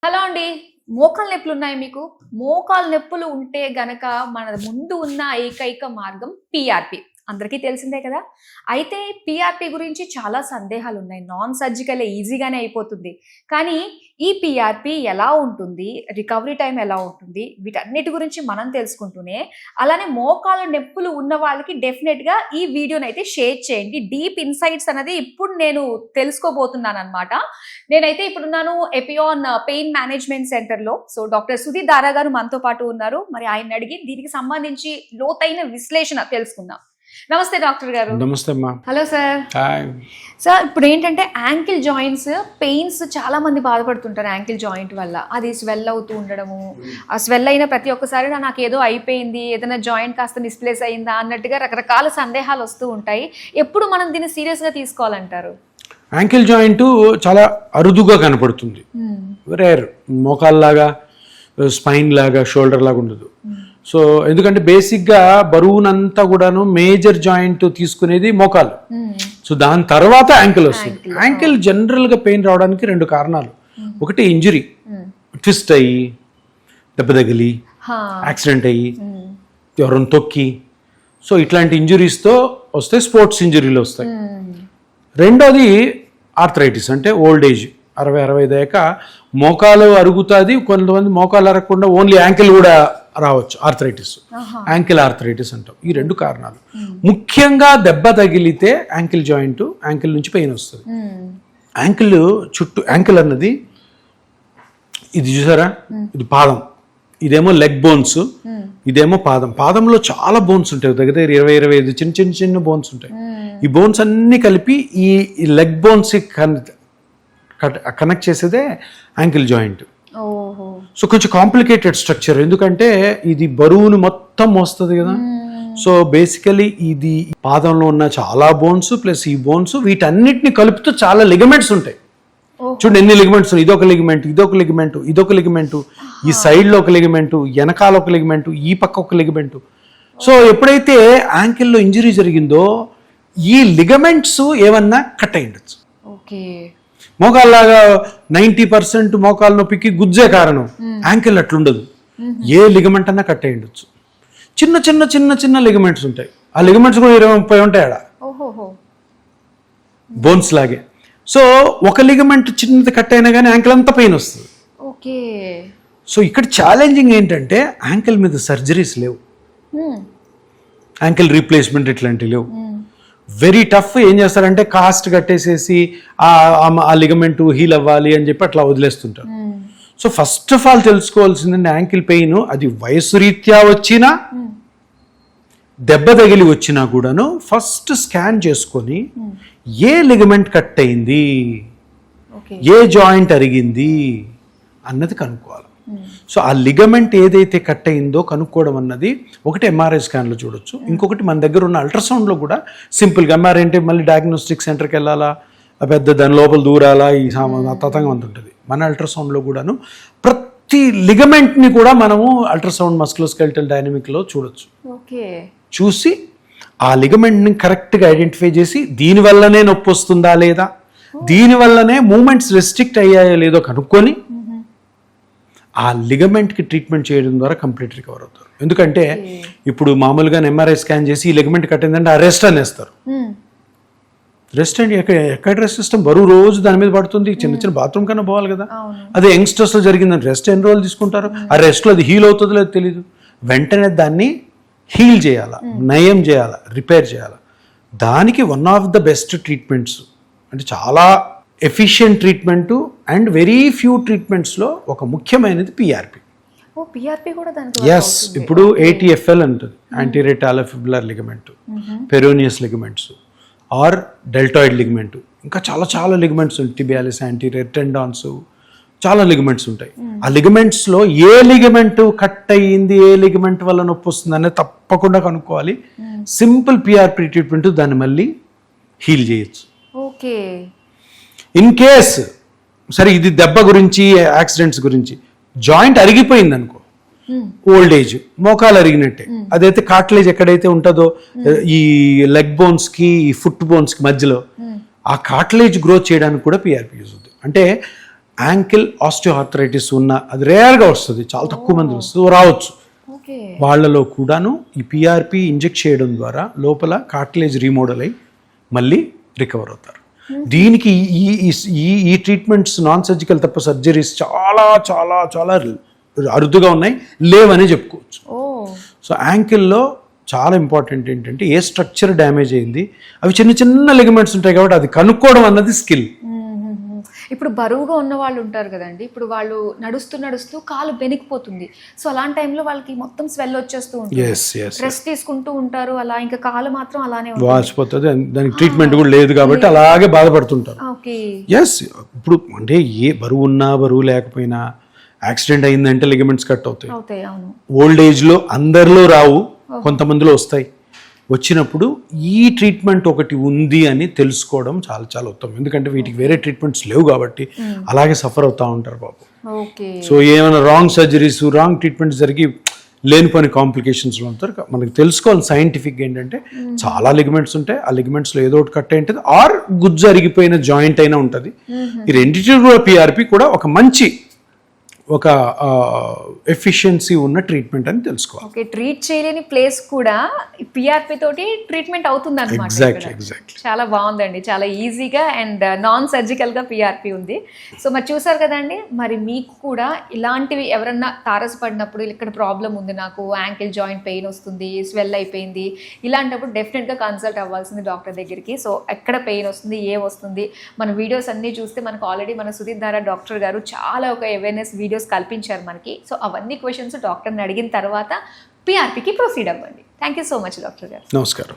Hello అండి. మోకాలు నొప్పులు ఉన్నాయి మీకు? మోకాలు నొప్పులు ఉంటే గనక మన ముందు ఉన్న ఏకైక మార్గం పీఆర్పీ. అందరికీ తెలిసిందే కదా! అయితే పీఆర్పీ గురించి చాలా సందేహాలున్నాయి. నాన్ సర్జికలే ఈజీగానే అయిపోతుంది. కానీ ఈ పీఆర్పీ ఎలా ఉంటుంది? రికవరీ టైమ్ ఎలా ఉంటుంది? వీటన్నిటి గురించి మనం తెలుసుకుంటూనే, అలానే మోకాళ్ళ నొప్పులు ఉన్న వాళ్ళకి డెఫినెట్‌గా ఈ వీడియోనైతే షేర్ చేయండి. డీప్ ఇన్‌సైట్స్ అనేది ఇప్పుడు నేను తెలుసుకోబోతున్నాననమాట. నేనైతే ఇప్పుడున్నాను ఎపియాన్ పెయిన్ మేనేజ్మెంట్ సెంటర్‌లో. సో, డాక్టర్ సుధీర్ దారా గారు మనతో పాటు ఉన్నారు. మరి ఆయన్ని అడిగి దీనికి సంబంధించి లోతైన విశ్లేషణ తెలుసుకుందాం. నమస్తే డాక్టర్ గారు. నమస్తే అమ్మా. Hello sir. హాయ్ సార్, ఇప్పుడు ఏంటంటే యాంకిల్ జాయింట్స్ పెయిన్స్ చాలా మంది బాధపడుతుంటారు. యాంకిల్ జాయింట్ వల్ల అది స్వెల్ అవుతూ ఉండడము, ఆ స్వెల్ అయిన ప్రతి ఒక్కసారి నాకు ఏదో అయిపోయింది, ఏదైనా జాయింట్ కాస్త మిస్ప్లేస్ అయిందా అన్నట్టుగా రకరకాల సందేహాలు వస్తూ ఉంటాయి. ఎప్పుడు మనం దీన్ని సీరియస్గా తీసుకోవాలంటారు? యాంకిల్ జాయింట్ చాలా అరుదుగా కనపడుతుంది. రేర్, మోకాల్లాగా స్పైన్ లాగా షోల్డర్ లాగా ఉండదు. సో ఎందుకంటే బేసిక్గా బరువునంతా కూడాను మేజర్ జాయింట్ తీసుకునేది మోకాలు. సో దాని తర్వాత యాంకిల్ వస్తుంది. యాంకిల్ జనరల్గా పెయిన్ రావడానికి రెండు కారణాలు. ఒకటి ఇంజురీ, ట్విస్ట్ అయ్యి, దెబ్బ తగిలి, యాక్సిడెంట్ అయ్యి, ఎవరైనా తొక్కి, సో ఇట్లాంటి ఇంజురీస్తో వస్తే స్పోర్ట్స్ ఇంజురీలు వస్తాయి. రెండోది ఆర్థరైటిస్, అంటే ఓల్డ్ ఏజ్, 60-65 దాకా మోకాలు అరుగుతుంది. కొంతమంది మోకాలు అరగకుండా ఓన్లీ యాంకిల్ కూడా రావచ్చు, ఆర్థరైటిస్, యాంకిల్ ఆర్థరైటిస్ అంటాం. ఈ రెండు కారణాలు. ముఖ్యంగా దెబ్బ తగిలితే యాంకిల్ జాయింట్, యాంకిల్ నుంచి పెయిన్ వస్తుంది. యాంకిల్ చుట్టూ, యాంకిల్ అన్నది ఇది చూసారా, ఇది పాదం, ఇదేమో లెగ్ బోన్స్, ఇదేమో పాదం. పాదంలో చాలా బోన్స్ ఉంటాయి, దగ్గర 20-25 చిన్న బోన్స్ ఉంటాయి. ఈ బోన్స్ అన్ని కలిపి ఈ లెగ్ బోన్స్ కనెక్ట్ చేసేదే యాంకిల్ జాయింట్. సో కొంచెం కాంప్లికేటెడ్ స్ట్రక్చర్, ఎందుకంటే ఇది బరువును మొత్తం మోస్తుంది కదా. సో బేసికలీ ఇది పాదంలో ఉన్న చాలా బోన్స్ ప్లస్ ఈ బోన్స్, వీటన్నిటిని కలుపుతూ చాలా లిగమెంట్స్ ఉంటాయి. చూడండి ఎన్ని లిగమెంట్స్ ఉన్నాయి. ఇదొక లిగమెంట్, ఇదొక లిగమెంట్, ఇదొక లిగమెంట్, ఈ సైడ్లో ఒక లిగమెంట్, వెనకాల ఒక లిగమెంట్, ఈ పక్క ఒక లిగమెంట్. సో ఎప్పుడైతే యాంకిల్లో ఇంజరీ జరిగిందో ఈ లిగమెంట్స్ ఏమన్నా కట్ అయి ఉండొచ్చు. మోకాల్లాగా 90% మోకాలు నొప్పికి గుజ్జే కారణం, యాంకిల్ అట్లుండదు. ఏ లిగమెంట్ అన్నా కట్ అయి ఉండొచ్చు. చిన్న చిన్న చిన్న చిన్న లిగమెంట్స్ ఉంటాయి. ఆ లిగమెంట్స్ కూడా 20-30 ఉంటాయి ఆడ, బోన్స్ లాగే. సో ఒక లిగమెంట్ చిన్నది కట్ అయినా కానీ యాంకిల్ అంతా పెయిన్ వస్తుంది. సో ఇక్కడ ఛాలెంజింగ్ ఏంటంటే యాంకిల్ మీద సర్జరీస్ లేవు, యాంకిల్ రీప్లేస్మెంట్ ఇట్లాంటివి లేవు. Very tough. ఏం చేస్తారంటే కాస్ట్ కట్టేసేసి ఆ లిగమెంట్ హీల్ అవ్వాలి అని చెప్పి అట్లా వదిలేస్తుంటారు. సో ఫస్ట్ ఆఫ్ ఆల్ తెలుసుకోవాల్సిందంటే యాంకిల్ పెయిన్ అది వయసు రీత్యా వచ్చినా, దెబ్బ తగిలి వచ్చినా కూడాను ఫస్ట్ స్కాన్ చేసుకొని ఏ లిగమెంట్ కట్ అయింది, ఏ జాయింట్ అరిగింది అన్నది కనుక్కోవాలి. సో ఆ లిగమెంట్ ఏదైతే కట్ అయిందో కనుక్కోవడం అన్నది ఒకటి ఎంఆర్ఐ స్కాన్లో చూడొచ్చు. ఇంకొకటి మన దగ్గర ఉన్న అల్ట్రాసౌండ్లో కూడా సింపుల్గా, ఎంఆర్ఐ అంటే మళ్ళీ డయాగ్నోస్టిక్ సెంటర్కి వెళ్ళాలా, పెద్ద దాని లోపల దూరాలా, ఈ తతంగం అంత ఉంటుంది. మన అల్ట్రాసౌండ్లో కూడాను ప్రతి లిగమెంట్ని కూడా మనము అల్ట్రాసౌండ్ మస్కులోస్కెలిటల్ డైనమిక్లో చూడొచ్చు. చూసి ఆ లిగమెంట్ని కరెక్ట్గా ఐడెంటిఫై చేసి దీనివల్లనే నొప్పి వస్తుందా లేదా, దీనివల్లనే మూమెంట్స్ రెస్ట్రిక్ట్ అయ్యాయో లేదో కనుక్కొని ఆ లిగమెంట్కి ట్రీట్మెంట్ చేయడం ద్వారా కంప్లీట్ రికవర్ అవుతారు. ఎందుకంటే ఇప్పుడు మామూలుగా ఎంఆర్ఐ స్కాన్ చేసి ఈ లిగమెంట్ కట్ అయిందంటే ఆ రెస్ట్ అనేస్తారు. రెస్ట్ అంటే ఎక్కడ రెస్ట్ సిస్టమ్, బరువు రోజు దాని మీద పడుతుంది, చిన్న చిన్న బాత్రూమ్ కన్నా పోవాలి కదా. అదే యంగ్స్టర్స్లో జరిగిందని రెస్ట్ ఎన్ని రోజులు తీసుకుంటారు, ఆ రెస్ట్లో అది హీల్ అవుతుందో లేదో తెలియదు. వెంటనే దాన్ని హీల్ చేయాలా, నయం చేయాలా, రిపేర్ చేయాలా. దానికి one of the best treatments, అంటే చాలా efficient treatment and very few ట్రీట్మెంట్స్లో ఒక ముఖ్యమైనది పిఆర్పి. ఎస్, ఇప్పుడు ATFL అంటుంది, anterior talofibular ligament, peroneus ligaments or deltoid ligament, ఇంకా చాలా చాలా లిగమెంట్స్ ఉంటాయి, టిబియాలిస్ యాంటీరియర్, టెండాన్స్, చాలా లిగమెంట్స్ ఉంటాయి. ఆ లిగమెంట్స్లో ఏ లిగమెంట్ కట్ అయ్యింది, ఏ లిగమెంట్ వల్ల నొప్పి వస్తుంది అనేది తప్పకుండా కనుక్కోవాలి. సింపుల్ పిఆర్పి ట్రీట్మెంట్ దాన్ని మళ్ళీ హీల్ చేయొచ్చు. ఇన్ కేస్ సరే ఇది దెబ్బ గురించి, యాక్సిడెంట్స్ గురించి, జాయింట్ అరిగిపోయింది అనుకో, ఓల్డ్ ఏజ్, మోకాలు అరిగినట్టే, అదైతే కార్టిలేజ్ ఎక్కడైతే ఉంటుందో ఈ లెగ్ బోన్స్కి, ఈ ఫుట్ బోన్స్కి మధ్యలో, ఆ కార్టిలేజ్ గ్రోత్ చేయడానికి కూడా పిఆర్పి యూజ్ అవుతుంది. అంటే యాంకిల్ ఆస్టియోఆర్థరైటిస్ ఉన్న, అది రేర్గా వస్తుంది, చాలా తక్కువ మంది వస్తుంది, రావచ్చు. ఓకే. వాళ్ళలో కూడాను ఈ పిఆర్పి ఇంజెక్ట్ చేయడం ద్వారా లోపల కార్టిలేజ్ రీమోడల్ అయ్యి మళ్ళీ రికవర్ అవుతారు. దీనికి ఈ ఈ ఈ ట్రీట్మెంట్స్ నాన్ సర్జికల్ తప్ప సర్జరీస్ చాలా చాలా చాలా అరుదుగా ఉన్నాయి, లేవని చెప్పుకోవచ్చు. ఓ. సో యాంకిల్లో చాలా ఇంపార్టెంట్ ఏంటంటే ఏ స్ట్రక్చర్ డ్యామేజ్ అయింది, అవి చిన్న చిన్న లిగమెంట్స్ ఉంటాయి కాబట్టి అది కనుక్కోవడం అన్నది స్కిల్. ఇప్పుడు బరువుగా ఉన్న వాళ్ళు ఉంటారు కదండి, ఇప్పుడు వాళ్ళు నడుస్తూ నడుస్తూ కాలు బెనికిపోతుంది, సో అలాంటి టైంలో వాళ్ళకి మొత్తం స్వెల్ వచ్చేస్తూ ఉంటుంది, రెస్ట్ తీసుకుంటూ ఉంటారు, అలా ఇంకా కాలు మాత్రం అలానే వాచిపోతుంది, దానికి ట్రీట్మెంట్ కూడా లేదు కాబట్టి అలాగే బాధపడుతుంటారు. ఓకే. ఎస్, ఇప్పుడు అంటే ఏ బరువు ఉన్నా బరువు లేకపోయినా యాక్సిడెంట్ అయిందంటే లిగమెంట్స్ కట్ అవుతాయి. అవును. ఓల్డ్ ఏజ్లో అందరిలో రావు, కొంతమందిలో వస్తాయి. వచ్చినప్పుడు ఈ ట్రీట్మెంట్ ఒకటి ఉంది అని తెలుసుకోవడం చాలా చాలా ఉత్తమం, ఎందుకంటే వీటికి వేరే ట్రీట్మెంట్స్ లేవు కాబట్టి అలాగే సఫర్ అవుతూ ఉంటారు పాపం. సో ఏమైనా రాంగ్ సర్జరీస్, రాంగ్ ట్రీట్మెంట్స్ జరిగి లేనిపోని కాంప్లికేషన్స్లో ఉంటారు. మనకి తెలుసుకోవాలి సైంటిఫిక్ ఏంటంటే చాలా లిగమెంట్స్ ఉంటాయి, ఆ లిగమెంట్స్లో ఏదో ఒకటి కట్ అయి ఉంటుంది, ఆర్ గుజ్జు అరిగిపోయిన జాయింట్ అయినా ఉంటుంది. ఈ రెండింటి కూడా పిఆర్పి కూడా ఒక మంచి ఒక ఎఫిషియన్సీ ఉన్న ట్రీట్మెంట్ అని తెలుసుకోవాలి. ఓకే. ట్రీట్ చేయలేని ప్లేస్ కూడా పిఆర్పి తోటి ట్రీట్మెంట్ అవుతుంది అన్నమాట. ఎగ్జాక్ట్లీ. చాలా బాగుందండి, చాలా ఈజీగా అండ్ నాన్ సర్జికల్గా పిఆర్పి ఉంది. సో మరి చూసారు కదండి, మరి మీకు కూడా ఇలాంటివి ఎవరన్నా తారసపడినప్పుడు ఇక్కడ ప్రాబ్లం ఉంది, నాకు యాంకిల్ జాయింట్ పెయిన్ వస్తుంది, స్వెల్ అయిపోయింది, ఇలాంటప్పుడు డెఫినెట్గా కన్సల్ట్ అవ్వాల్సింది డాక్టర్ దగ్గరికి. సో ఎక్కడ పెయిన్ వస్తుంది, ఏ వస్తుంది, మన వీడియోస్ అన్నీ చూస్తే మనకు ఆల్రెడీ మన సుదీప్ ధారా డాక్టర్ గారు చాలా ఒక అవేర్నెస్ వీడియోస్ కల్పించారు మనకి. సో అవన్నీ క్వశ్చన్స్ డాక్టర్ని అడిగిన తర్వాత పిఆర్పికి ప్రొసీడ్ అవ్వండి. Thank you so much doctor గారు. నమస్కారం.